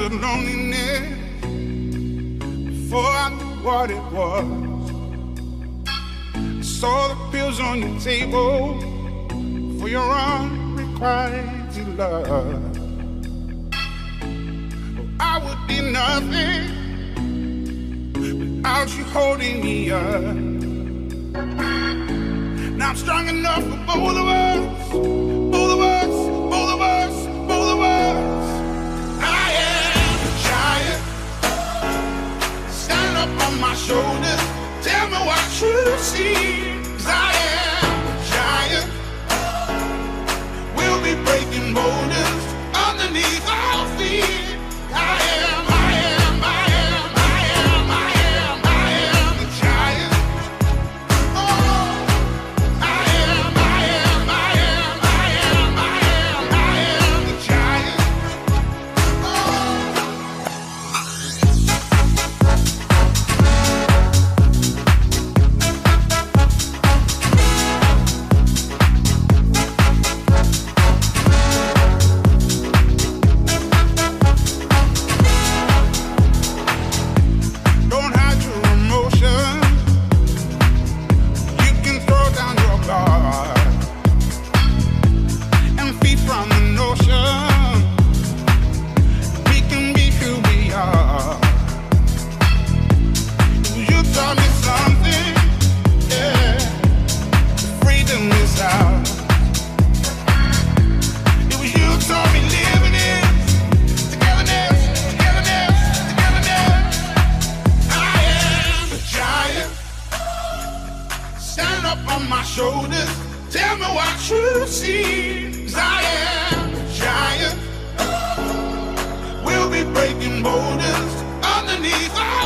the loneliness before I knew what it was. I saw the pills on your table for your unrequited love. I would be nothing without you holding me up. Now I'm strong enough for both of us, both of us, both of us, both of us. I am a giant. Stand up on my shoulders. Tell me what you see. 'Cause I am a giant. We'll be breaking boulders underneath our feet. I am the giant. Oh, I am the giant. Oh. Don't hide your emotions. You can throw down your guard and feed from the notion. We can be who we are. You taught me something, yeah. Freedom is ours. It was you taught me living it. Togetherness, togetherness, togetherness. I am a giant. Stand up on my shoulders. Tell me what you see. 'Cause I am a giant. We'll be breaking boulders underneath our